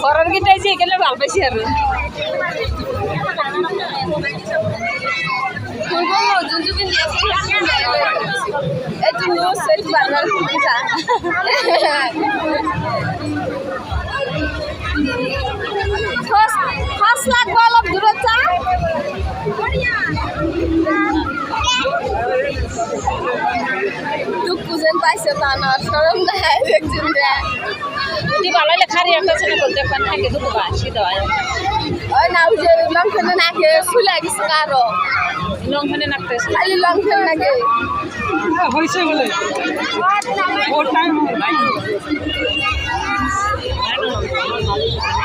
ঘরের গিটাইছি এখানে ভাল পাইছি আর লাগবো অলপ দূরত যা দুঃখুজন পাইছে তা না সরম দেয় দেখছেন তুই ভালো খারি একটা ছেলে করতে পারেন থাকে দুটো বাসি দেওয়া ওই না ওই যে লঙ্ঘনে নাকে ফুলে গেছে কারো লঙ্ঘনে নাকতেছে খালি লঙ্ঘনে নাকে হয়েছে বলে